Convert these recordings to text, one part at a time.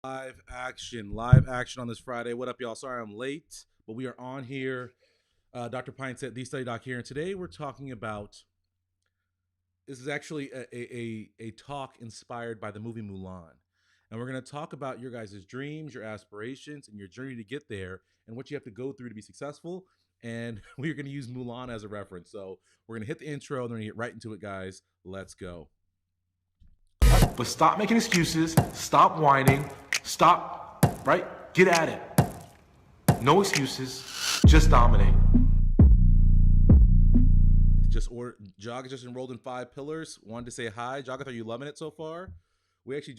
Live action on this Friday. What up, y'all? Sorry I'm late, but we are on here. Dr. Pinesett, the study doc here, and today we're talking about. This is actually a talk inspired by the movie Mulan, and we're going to talk about your guys' dreams, your aspirations, and your journey to get there, and what you have to go through to be successful. And we're going to use Mulan as a reference. So we're going to hit the intro, and then we're going to get right into it, guys. Let's go. But stop making excuses, stop whining, stop, right? Get at it. No excuses, just dominate. Jog just enrolled in 5 pillars. Wanted to say hi. Jogath, are you loving it so far? We actually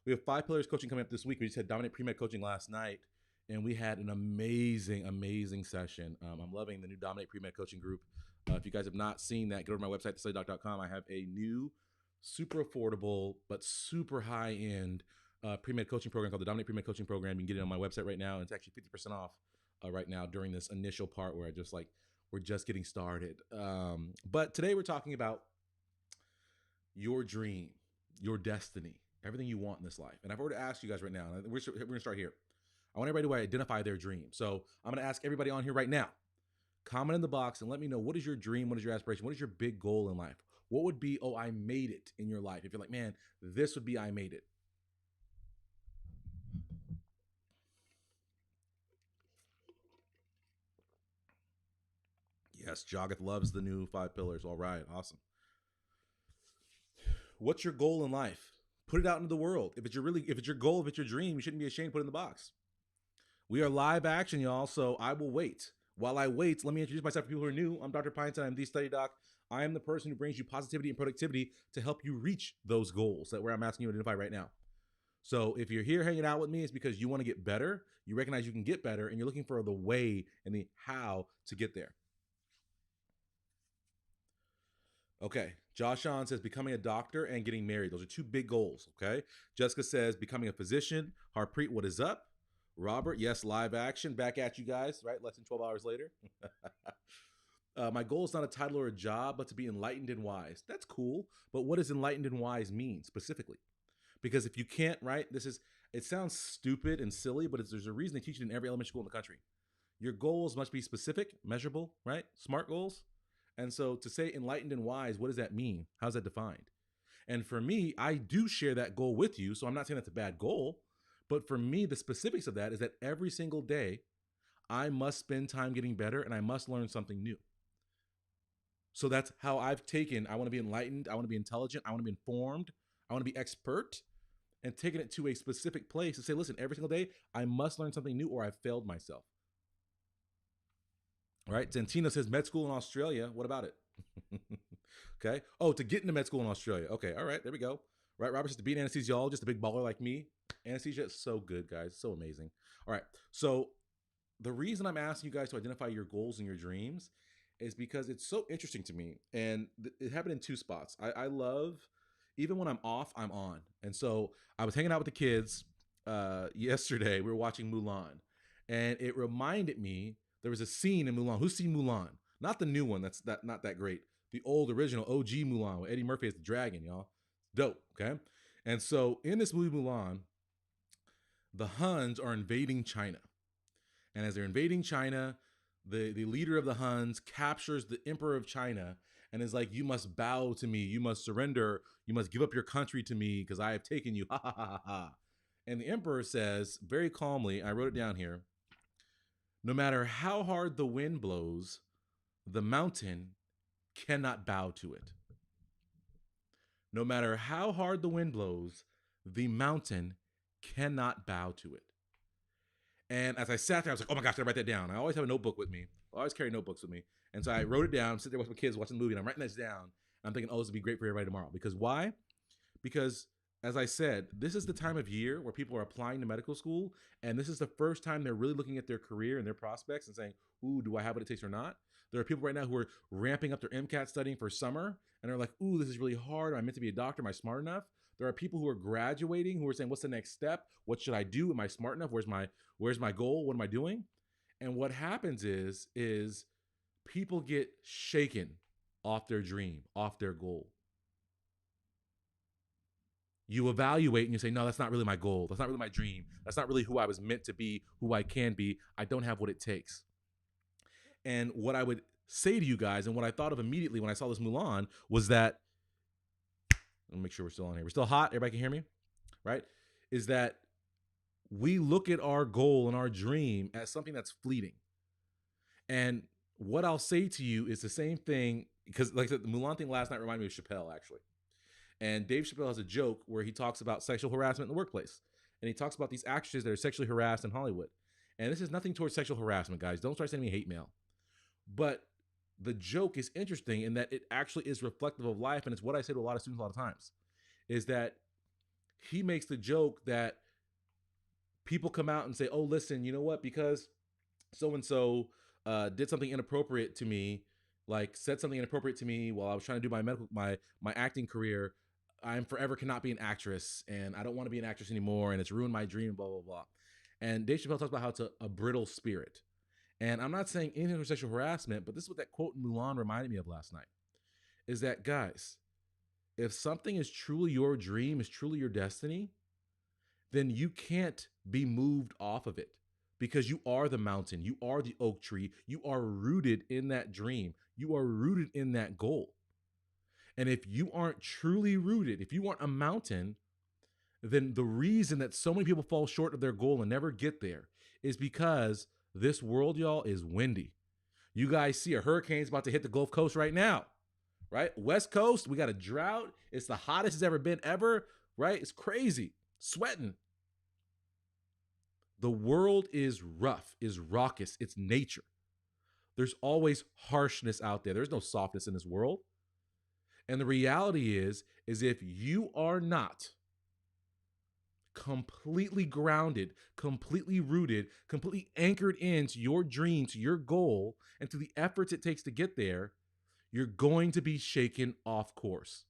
we have 5 pillars coaching coming up this week. We just had Dominate Premed coaching last night, and we had an amazing session. I'm loving the new Dominate Premed coaching group. If you guys have not seen that, go to my website, thestudydoc.com. I have a new, super affordable, but super high-end pre-med coaching program called the Dominate Pre-Med Coaching Program. You can get it on my website right now. And it's actually 50% off right now during this initial part where we're just getting started. But today we're talking about your dream, your destiny, everything you want in this life. And I've already asked you guys right now, and we're going to start here. I want everybody to identify their dream. So I'm going to ask everybody on here right now, comment in the box and let me know, what is your dream? What is your aspiration? What is your big goal in life? What would be, oh, I made it in your life? If you're like, man, this would be, I made it. Yes, Jogath loves the new 5 pillars. All right, awesome. What's your goal in life? Put it out into the world. If it's your goal, if it's your dream, you shouldn't be ashamed to put it in the box. We are live action, y'all, so I will wait. While I wait, let me introduce myself for people who are new. I'm Dr. Pinesett. I'm the study doc. I am the person who brings you positivity and productivity to help you reach those goals that where I'm asking you to identify right now. So if you're here hanging out with me, it's because you want to get better. You recognize you can get better, and you're looking for the way and the how to get there. Okay. Josh Sean says becoming a doctor and getting married. Those are 2 big goals. Okay. Jessica says becoming a physician. Harpreet, what is up? Robert, yes, live action. Back at you guys, right? Less than 12 hours later. My goal is not a title or a job, but to be enlightened and wise. That's cool. But what does enlightened and wise mean specifically? Because if you can't, right, it sounds stupid and silly, but there's a reason they teach it in every elementary school in the country. Your goals must be specific, measurable, right? SMART goals. And so to say enlightened and wise, what does that mean? How's that defined? And for me, I do share that goal with you. So I'm not saying that's a bad goal. But for me, the specifics of that is that every single day, I must spend time getting better and I must learn something new. So that's how I've taken, I want to be enlightened, I want to be intelligent, I want to be informed, I want to be expert, and taking it to a specific place and say, listen, every single day, I must learn something new or I've failed myself. All right. Zantino says med school in Australia. What about it? Okay. Oh, to get into med school in Australia. Okay. All right. There we go. Right. Robert says to be an anesthesiologist, a big baller like me. Anesthesia is so good, guys. So amazing. All right. So the reason I'm asking you guys to identify your goals and your dreams is because it's so interesting to me. And it happened in 2 spots. I love, even when I'm off, I'm on. And so I was hanging out with the kids yesterday. We were watching Mulan. And it reminded me, there was a scene in Mulan. Who's seen Mulan? Not the new one. That's not that great. The old original OG Mulan with Eddie Murphy as the dragon, y'all. Dope. Okay. And so in this movie Mulan, the Huns are invading China. And as they're invading China, the leader of the Huns captures the emperor of China and is like, you must bow to me. You must surrender. You must give up your country to me because I have taken you. Ha ha ha ha. And the emperor says very calmly, I wrote it down here, no matter how hard the wind blows, the mountain cannot bow to it. No matter how hard the wind blows, the mountain cannot bow to it. And as I sat there, I was like, oh my gosh, I write that down. I always have a notebook with me. I always carry notebooks with me. And so I wrote it down, sit there with my kids watching the movie, and I'm writing this down. I'm thinking, oh, this would be great for everybody tomorrow. Because why? Because as I said, this is the time of year where people are applying to medical school, and this is the first time they're really looking at their career and their prospects and saying, ooh, do I have what it takes or not? There are people right now who are ramping up their MCAT studying for summer, and they're like, ooh, this is really hard. Am I meant to be a doctor? Am I smart enough? There are people who are graduating who are saying, what's the next step? What should I do? Am I smart enough? Where's my goal? What am I doing? And what happens is people get shaken off their dream, off their goal. you evaluate and you say, no, that's not really my goal. That's not really my dream. That's not really who I was meant to be, who I can be. I don't have what it takes. And what I would say to you guys, and what I thought of immediately when I saw this Mulan, was that, let me make sure we're still on here. We're still hot. Everybody can hear me, right? Is that we look at our goal and our dream as something that's fleeting. And what I'll say to you is the same thing, because like I said, the Mulan thing last night reminded me of Chappelle, actually. And Dave Chappelle has a joke where he talks about sexual harassment in the workplace. And he talks about these actresses that are sexually harassed in Hollywood. And this is nothing towards sexual harassment, guys. Don't start sending me hate mail. But the joke is interesting in that it actually is reflective of life. And it's what I say to a lot of students a lot of times, is that he makes the joke that people come out and say, oh, listen, you know what? Because so-and-so did something inappropriate to me, like said something inappropriate to me while I was trying to do my acting career, I'm forever cannot be an actress, and I don't want to be an actress anymore, and it's ruined my dream, blah, blah, blah. And Dave Chappelle talks about how it's a brittle spirit. And I'm not saying anything for sexual harassment, but this is what that quote in Mulan reminded me of last night, is that, guys, if something is truly your dream, is truly your destiny, then you can't be moved off of it, because you are the mountain, you are the oak tree, you are rooted in that dream, you are rooted in that goal. And if you aren't truly rooted, if you aren't a mountain, then the reason that so many people fall short of their goal and never get there is because this world, y'all, is windy. You guys see a hurricane's about to hit the Gulf Coast right now, right? West Coast, we got a drought. It's the hottest it's ever been ever, right? It's crazy. Sweating. The world is rough, is raucous. It's nature. There's always harshness out there. There's no softness in this world. And the reality is if you are not completely grounded, completely rooted, completely anchored into your dream, to your goal, and to the efforts it takes to get there, you're going to be shaken off course.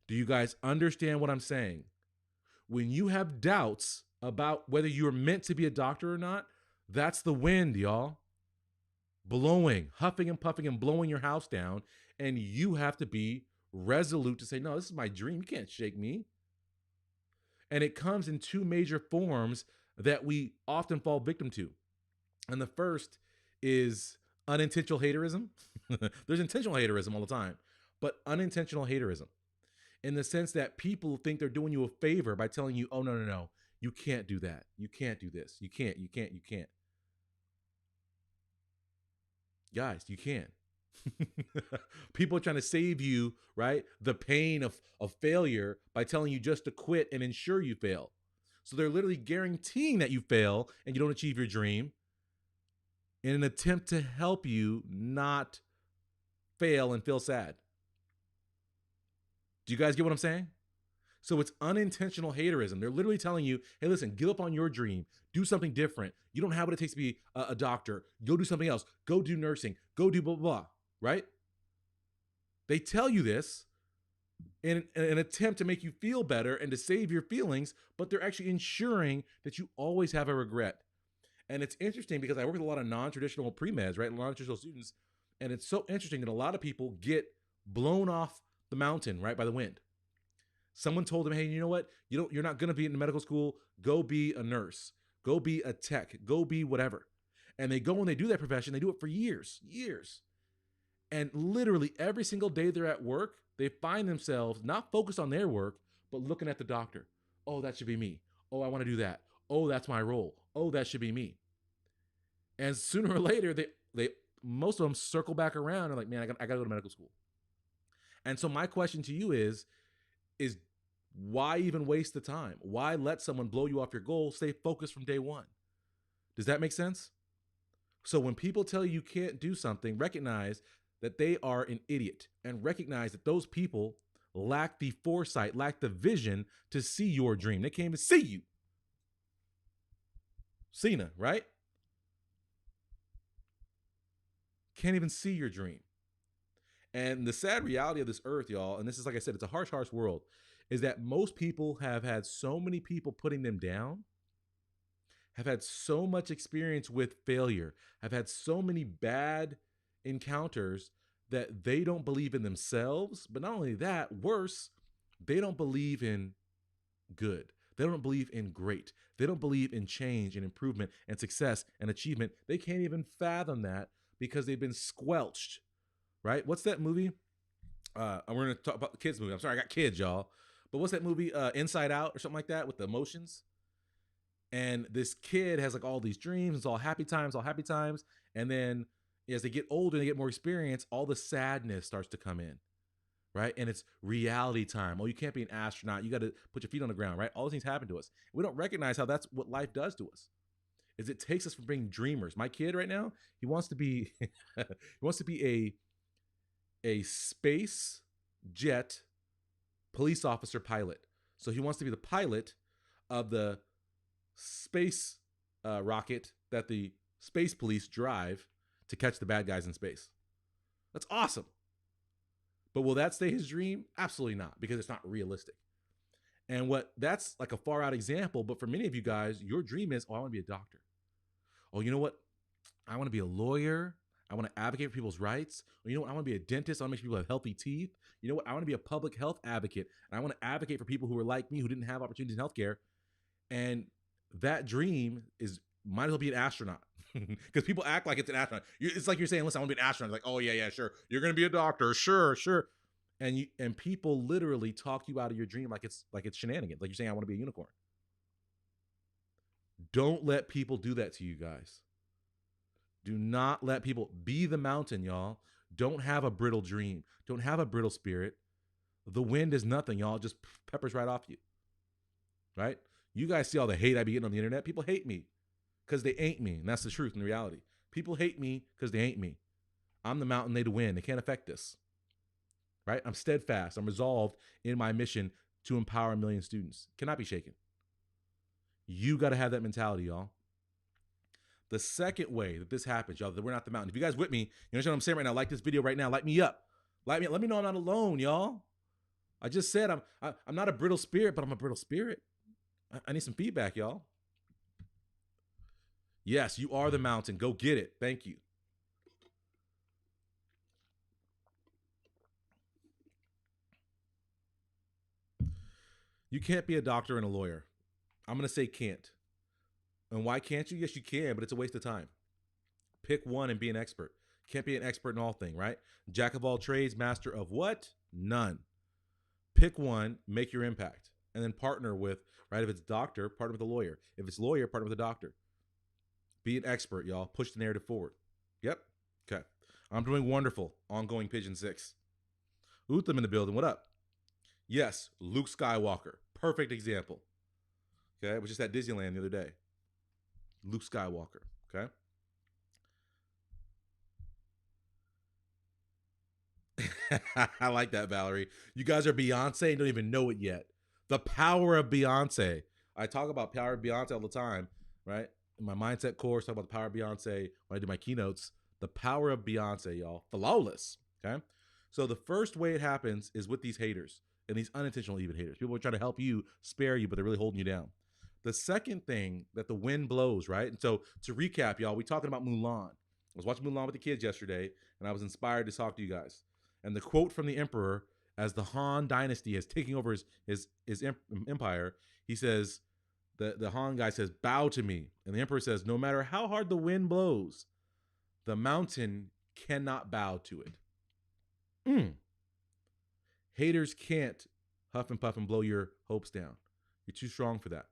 Do you guys understand what I'm saying? When you have doubts about whether you're meant to be a doctor or not, that's the wind, y'all. Blowing, huffing and puffing and blowing your house down. And you have to be resolute to say, no, this is my dream. You can't shake me. And it comes in two major forms that we often fall victim to. And the first is unintentional haterism. There's intentional haterism all the time, but unintentional haterism, in the sense that people think they're doing you a favor by telling you, oh, no, you can't do that. You can't do this. You can't. Guys, you can. People are trying to save you, right? The pain of failure by telling you just to quit and ensure you fail. So they're literally guaranteeing that you fail and you don't achieve your dream in an attempt to help you not fail and feel sad. Do you guys get what I'm saying? So it's unintentional haterism. They're literally telling you, hey, listen, give up on your dream. Do something different. You don't have what it takes to be a doctor. Go do something else. Go do nursing. Go do blah, blah, blah, right? They tell you this in an attempt to make you feel better and to save your feelings, but they're actually ensuring that you always have a regret. And it's interesting because I work with a lot of non-traditional premeds, right? Non-traditional students. And it's so interesting that a lot of people get blown off the mountain, right, by the wind. Someone told them, hey, you know what? You're not going to be in medical school. Go be a nurse. Go be a tech. Go be whatever. And they go and they do that profession. They do it for years. And literally every single day they're at work, they find themselves not focused on their work, but looking at the doctor. Oh, that should be me. Oh, I want to do that. Oh, that's my role. Oh, that should be me. And sooner or later, they most of them circle back around and like, man, I got to go to medical school. And so my question to you is why even waste the time? Why let someone blow you off your goal? Stay focused from day one. Does that make sense? So when people tell you can't do something, recognize that they are an idiot and recognize that those people lack the foresight, lack the vision to see your dream. They can't even see you. Cena, right? Can't even see your dream. And the sad reality of this earth, y'all, and this is, like I said, it's a harsh, harsh world, is that most people have had so many people putting them down, have had so much experience with failure, have had so many bad encounters that they don't believe in themselves. But not only that, worse, They don't believe in good. They don't believe in great. They don't believe in change and improvement and success and achievement. They can't even fathom that because they've been squelched, right? What's that movie? We're going to talk about the kids movie. I'm sorry, I got kids, y'all. But what's that movie? Inside Out or something like that with the emotions? And this kid has like all these dreams. It's all happy times, all happy times. And then as they get older and they get more experience, all the sadness starts to come in, right? And it's reality time. Oh, you can't be an astronaut. You got to put your feet on the ground, right? All those things happen to us. We don't recognize how that's what life does to us. Is it takes us from being dreamers. My kid right now, he wants to be he wants to be a space jet police officer pilot. So he wants to be the pilot of the space rocket that the space police drive to catch the bad guys in space. That's awesome. But will that stay his dream? Absolutely not, because it's not realistic. And that's like a far out example, but for many of you guys, your dream is, oh, I want to be a doctor. Oh, you know what? I want to be a lawyer. I want to advocate for people's rights. Or you know what? I want to be a dentist. I want to make sure people have healthy teeth. You know what? I want to be a public health advocate. And I want to advocate for people who are like me, who didn't have opportunities in healthcare. And that dream might as well be an astronaut. Because people act like it's an astronaut. It's like you're saying, listen, I want to be an astronaut. Like, oh yeah, sure. You're going to be a doctor. Sure. And people literally talk you out of your dream like it's shenanigans. Like you're saying, I want to be a unicorn. Don't let people do that to you guys. Do not let people be the mountain, y'all. Don't have a brittle dream. Don't have a brittle spirit. The wind is nothing, y'all. It just peppers right off you. Right? You guys see all the hate I be getting on the internet. People hate me because they ain't me. And that's the truth and the reality. People hate me because they ain't me. I'm the mountain, they the wind. They can't affect this. Right? I'm steadfast. I'm resolved in my mission to empower a million students. Cannot be shaken. You got to have that mentality, y'all. The second way that this happens, y'all, that we're not the mountain. If you guys with me, you understand what I'm saying right now? Like this video right now. Light me up. Let me know I'm not alone, y'all. I just said I'm not a brittle spirit, but I'm a brittle spirit. I need some feedback, y'all. Yes, you are the mountain. Go get it. Thank you. You can't be a doctor and a lawyer. I'm going to say can't. And why can't you? Yes, you can, but it's a waste of time. Pick one and be an expert. Can't be an expert in all things, right? Jack of all trades, master of what? None. Pick one, make your impact, and then partner with, right? If it's doctor, partner with a lawyer. If it's lawyer, partner with a doctor. Be an expert, y'all. Push the narrative forward. Yep. Okay. I'm doing wonderful. Ongoing Pigeon 6. Utham in the building. What up? Yes, Luke Skywalker. Perfect example. Okay. I was just at Disneyland the other day. Luke Skywalker. Okay. I like that, Valerie. You guys are Beyonce and don't even know it yet. The power of Beyonce. I talk about power of Beyonce all the time, right? In my mindset course, talk about the power of Beyonce when I do my keynotes. The power of Beyonce, y'all. Flawless. Okay. So the first way it happens is with these haters and these unintentional even haters. People are trying to help you, spare you, but they're really holding you down. The second thing that the wind blows, right? And so to recap, y'all, we talking about Mulan. I was watching Mulan with the kids yesterday, and I was inspired to talk to you guys. And the quote from the emperor, as the Han dynasty is taking over his empire, he says, the Han guy says, bow to me. And the emperor says, no matter how hard the wind blows, the mountain cannot bow to it. Haters can't huff and puff and blow your hopes down. You're too strong for that.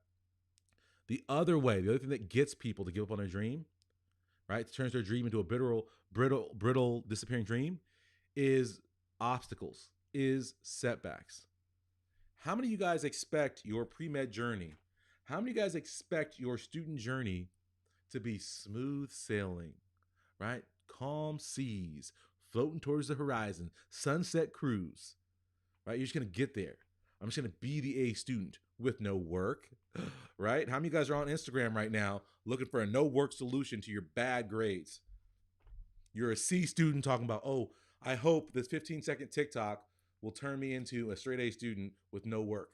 The other way, the other thing that gets people to give up on their dream, right, turns their dream into a brittle, disappearing dream, is obstacles, is setbacks. How many of you guys expect your pre-med journey? How many of you guys expect your student journey to be smooth sailing, right? Calm seas, floating towards the horizon, sunset cruise, right? You're just going to get there. I'm just going to be the A student with no work, right? How many of you guys are on Instagram right now looking for a no work solution to your bad grades? You're a C student talking about, oh, I hope this 15-second TikTok will turn me into a straight A student with no work.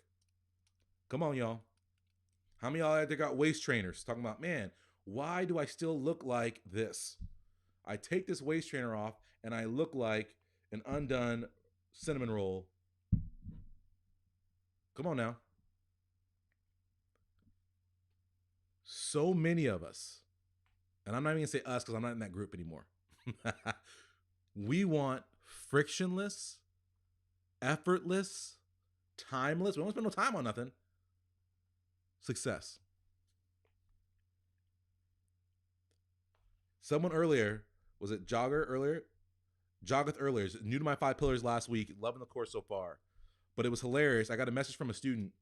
Come on, y'all. How many of y'all out there got waist trainers talking about, man, why do I still look like this? I take this waist trainer off and I look like an undone cinnamon roll. Come on now. So many of us, and I'm not even gonna say us because I'm not in that group anymore. We want frictionless, effortless, timeless. We don't spend no time on nothing. Success. Someone earlier, was it Jogger earlier? Joggeth earlier, is new to my 5 pillars last week. Loving the course so far. But it was hilarious. I got a message from a student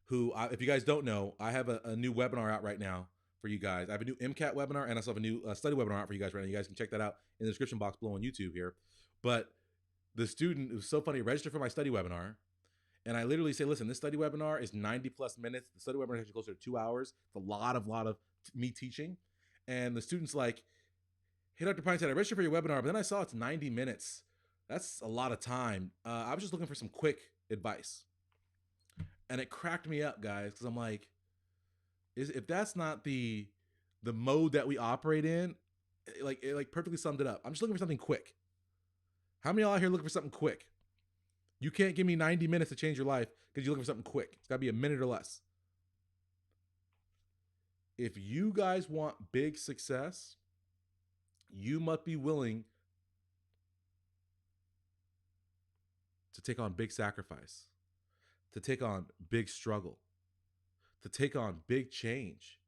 who, if you guys don't know, I have a new webinar out right now for you guys. I have a new MCAT webinar and I also have a new study webinar out for you guys right now. You guys can check that out in the description box below on YouTube here. But the student, it was so funny, registered for my study webinar. And I literally say, listen, this study webinar is 90 plus minutes. The study webinar is actually closer to 2 hours. It's a lot of me teaching. And the student's like, hey, Dr. Pinesett, I registered for your webinar, but then I saw it's 90 minutes. That's a lot of time. I was just looking for some quick advice. And it cracked me up, guys, because I'm like, if that's not the mode that we operate in, it perfectly summed it up. I'm just looking for something quick. How many of y'all out here looking for something quick? You can't give me 90 minutes to change your life because you're looking for something quick. It's got to be a minute or less. If you guys want big success, you must be willing to take on big sacrifice, to take on big struggle, to take on big change,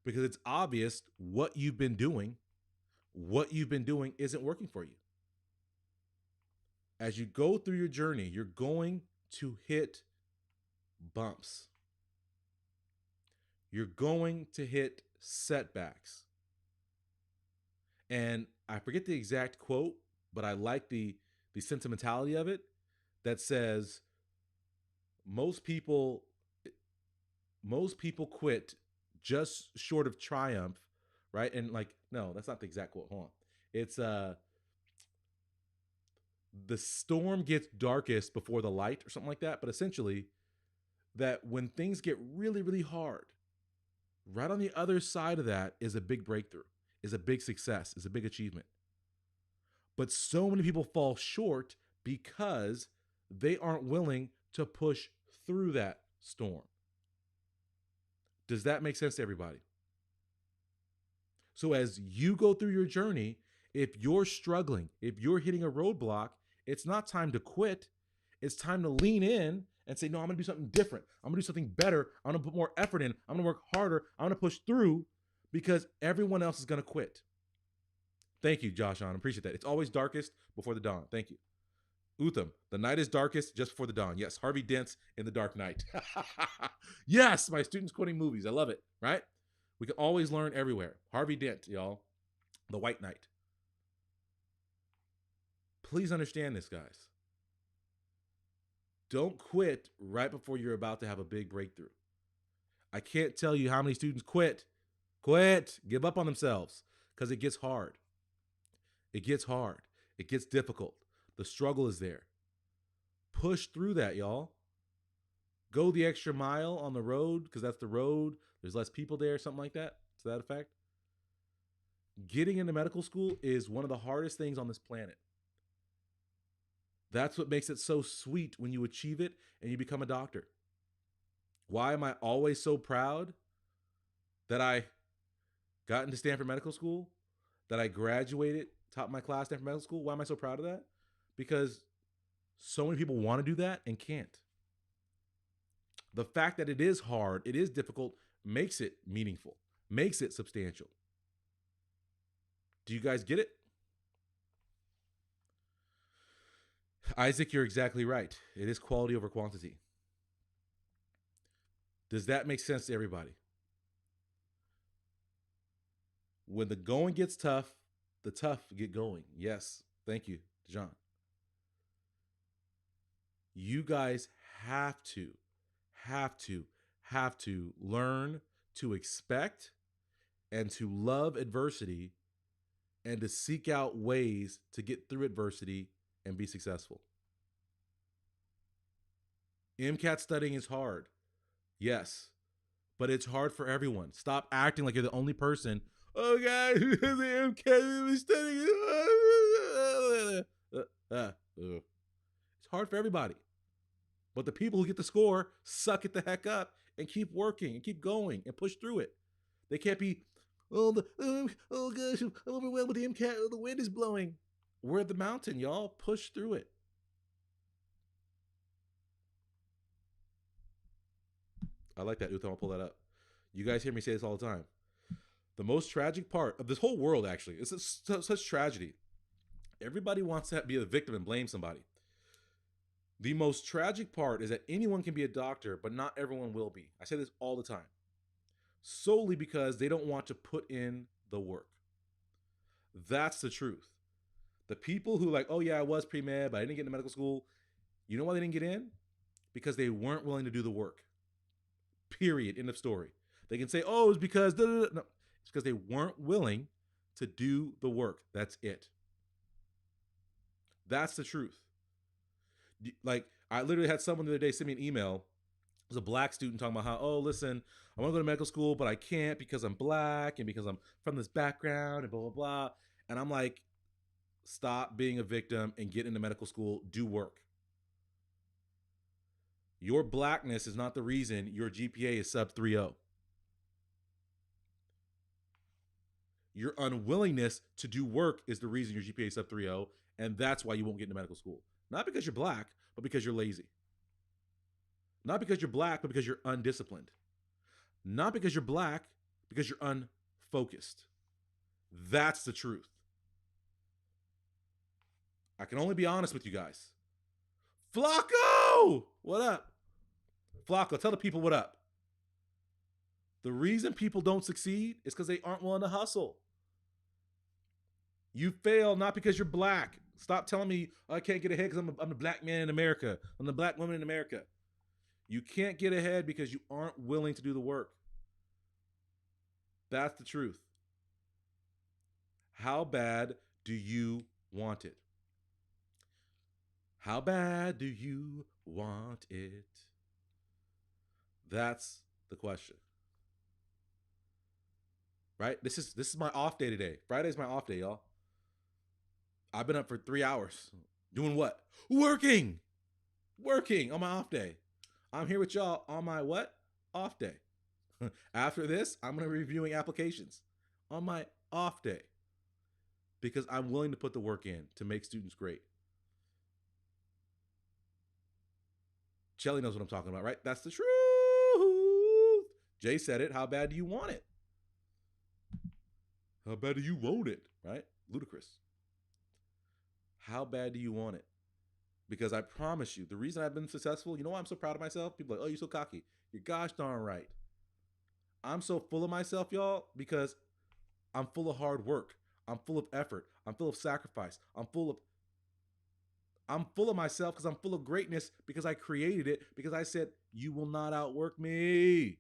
because it's obvious what you've been doing isn't working for you. As you go through your journey, you're going to hit bumps. You're going to hit setbacks. And I forget the exact quote, but I like the sentimentality of it that says most people quit just short of triumph, right? And like, no, that's not the exact quote. Hold on. It's the storm gets darkest before the light or something like that. But essentially, that when things get really, really hard, right on the other side of that is a big breakthrough, is a big success, is a big achievement. But so many people fall short because they aren't willing to push through that storm. Does that make sense to everybody? So as you go through your journey, if you're struggling, if you're hitting a roadblock, it's not time to quit. It's time to lean in and say, no, I'm going to do something different. I'm going to do something better. I'm going to put more effort in. I'm going to work harder. I'm going to push through because everyone else is going to quit. Thank you, Josh on. Appreciate that. It's always darkest before the dawn. Thank you. Utham, the night is darkest just before the dawn. Yes, Harvey Dent's in The Dark Knight. Yes, my students quoting movies. I love it, right? We can always learn everywhere. Harvey Dent, y'all. The White Knight. Please understand this, guys. Don't quit right before you're about to have a big breakthrough. I can't tell you how many students quit, give up on themselves because it gets hard. It gets hard. It gets difficult. The struggle is there. Push through that, y'all. Go the extra mile on the road because that's the road. There's less people there, something like that, to that effect. Getting into medical school is one of the hardest things on this planet. That's what makes it so sweet when you achieve it and you become a doctor. Why am I always so proud that I got into Stanford Medical School, that I graduated, top my class, Stanford Medical School? Why am I so proud of that? Because so many people want to do that and can't. The fact that it is hard, it is difficult, makes it meaningful, makes it substantial. Do you guys get it? Isaac, you're exactly right. It is quality over quantity. Does that make sense to everybody? When the going gets tough, the tough get going. Yes. Thank you, John. You guys have to learn to expect and to love adversity and to seek out ways to get through adversity and be successful. MCAT studying is hard. Yes, but it's hard for everyone. Stop acting like you're the only person. Oh, God, the MCAT studying. It's hard for everybody. But the people who get the score suck it the heck up and keep working and keep going and push through it. They can't be, oh gosh, I'm overwhelmed with the MCAT. Oh, the wind is blowing. We're at the mountain, y'all. Push through it. I like that, Utham. I'll pull that up. You guys hear me say this all the time. The most tragic part of this whole world, actually, is such tragedy. Everybody wants to be a victim and blame somebody. The most tragic part is that anyone can be a doctor, but not everyone will be. I say this all the time. Solely because they don't want to put in the work. That's the truth. The people who like, oh yeah, I was pre-med, but I didn't get into medical school. You know why they didn't get in? Because they weren't willing to do the work. Period. End of story. They can say, oh, it's because, no. It's because they weren't willing to do the work. That's it. That's the truth. Like, I literally had someone the other day send me an email. It was a black student talking about how, oh, listen, I want to go to medical school, but I can't because I'm black and because I'm from this background and blah, blah, blah. And I'm like, stop being a victim and get into medical school. Do work. Your blackness is not the reason your GPA is sub 3.0. Your unwillingness to do work is the reason your GPA is sub 3.0, and that's why you won't get into medical school. Not because you're black, but because you're lazy. Not because you're black, but because you're undisciplined. Not because you're black, because you're unfocused. That's the truth. I can only be honest with you guys. Flacco! What up? Flacco, tell the people what up. The reason people don't succeed is because they aren't willing to hustle. You fail not because you're black. Stop telling me, oh, I can't get ahead because I'm a black man in America. I'm the black woman in America. You can't get ahead because you aren't willing to do the work. That's the truth. How bad do you want it? How bad do you want it? That's the question. Right? This is my off day today. Friday's my off day, y'all. I've been up for 3 hours. Doing what? Working on my off day. I'm here with y'all on my what? Off day. After this, I'm going to be reviewing applications on my off day because I'm willing to put the work in to make students great. Shelly knows what I'm talking about, right? That's the truth. Jay said it. How bad do you want it? How bad do you want it? Right? Ludicrous. How bad do you want it? Because I promise you, the reason I've been successful, you know why I'm so proud of myself? People are like, oh, you're so cocky. You're gosh darn right. I'm so full of myself, y'all, because I'm full of hard work. I'm full of effort. I'm full of sacrifice. I'm full of myself because I'm full of greatness because I created it, because I said, you will not outwork me.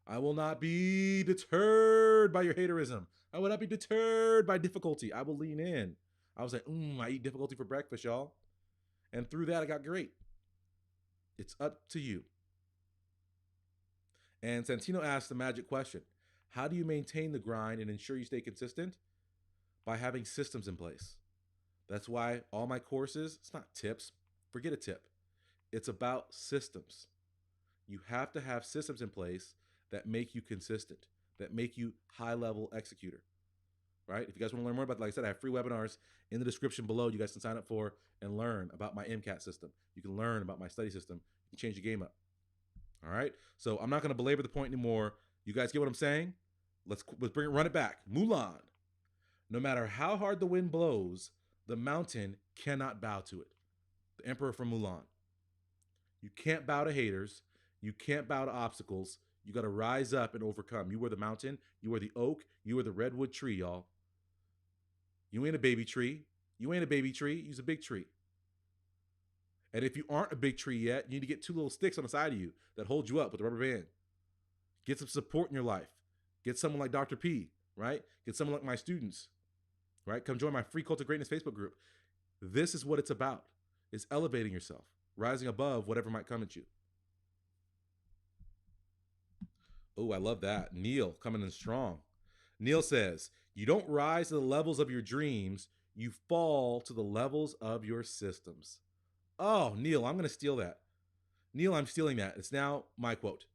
I will not be deterred by your haterism. I will not be deterred by difficulty. I will lean in. I was like, I eat difficulty for breakfast, y'all. And through that, I got great. It's up to you. And Santino asked the magic question. How do you maintain the grind and ensure you stay consistent? By having systems in place. That's why all my courses, it's not tips. Forget a tip. It's about systems. You have to have systems in place that make you consistent, that make you high-level executor, right? If you guys want to learn more about, like I said, I have free webinars in the description below you guys can sign up for and learn about my MCAT system. You can learn about my study system. You can change the game up, all right? So I'm not going to belabor the point anymore. You guys get what I'm saying? Let's run it back. Mulan. No matter how hard the wind blows, the mountain cannot bow to it. The emperor from Mulan. You can't bow to haters. You can't bow to obstacles. You got to rise up and overcome. You are the mountain. You are the oak. You are the redwood tree, y'all. You ain't a baby tree. You ain't a baby tree. You're a big tree. And if you aren't a big tree yet, you need to get 2 little sticks on the side of you that hold you up with a rubber band. Get some support in your life. Get someone like Dr. P, right? Get someone like my students, right? Come join my free Cult of Greatness Facebook group. This is what it's about. It's elevating yourself, rising above whatever might come at you. Oh, I love that. Neil coming in strong. Neil says, you don't rise to the levels of your dreams. You fall to the levels of your systems. Oh, Neil, I'm going to steal that. Neil, I'm stealing that. It's now my quote.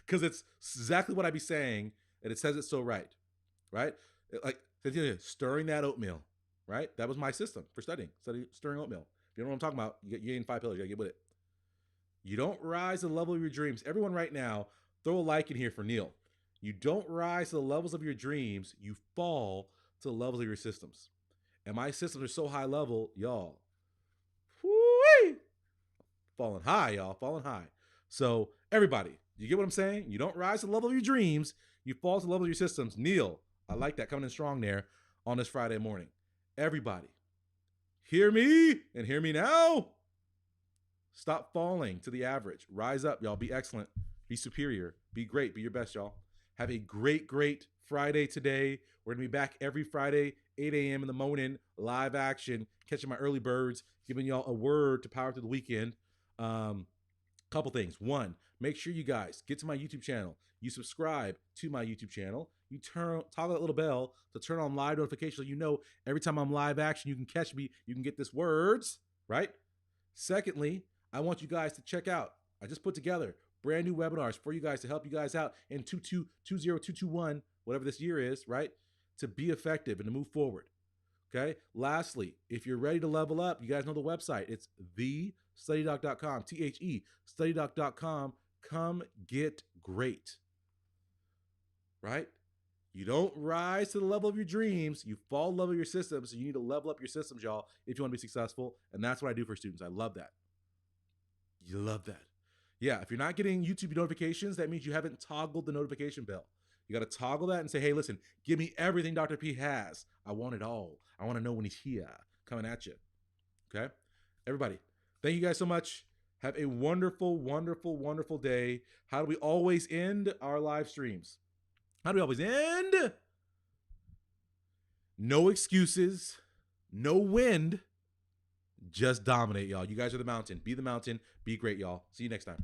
Because it's exactly what I be saying, and it says it so right. Right? Like, stirring that oatmeal. Right? That was my system for studying. Stirring oatmeal. If you don't know what I'm talking about, you're getting 5 pillars. You gotta get with it. You don't rise to the level of your dreams. Everyone right now, throw a like in here for Neil. You don't rise to the levels of your dreams. You fall to the levels of your systems. And my systems are so high level, y'all. Whoo-wee! Falling high, y'all. Falling high. So, everybody, you get what I'm saying? You don't rise to the level of your dreams. You fall to the level of your systems. Neil, I like that coming in strong there on this Friday morning. Everybody, hear me and hear me now. Stop falling to the average. Rise up, y'all. Be excellent. Be superior. Be great. Be your best, y'all. Have a great, great Friday today. We're going to be back every Friday, 8 a.m. in the morning, live action, catching my early birds, giving y'all a word to power through the weekend. Couple things. One, make sure you guys get to my YouTube channel. You subscribe to my YouTube channel. You toggle that little bell to turn on live notifications so you know every time I'm live action, you can catch me. You can get this words, right? Secondly, I want you guys to check out, I just put together brand new webinars for you guys to help you guys out in 20221, whatever this year is, right? To be effective and to move forward. Okay. Lastly, if you're ready to level up, you guys know the website. It's thestudydoc.com, studydoc.com. Come get great. Right? You don't rise to the level of your dreams. You fall to the level of your systems. So you need to level up your systems, y'all, if you want to be successful. And that's what I do for students. I love that. You love that. Yeah, if you're not getting YouTube notifications, that means you haven't toggled the notification bell. You got to toggle that and say, hey, listen, give me everything Dr. P has. I want it all. I want to know when he's here, coming at you. Okay? Everybody, thank you guys so much. Have a wonderful, wonderful, wonderful day. How do we always end our live streams? How do we always end? No excuses, no wind. Just dominate, y'all. You guys are the mountain. Be the mountain. Be great, y'all. See you next time.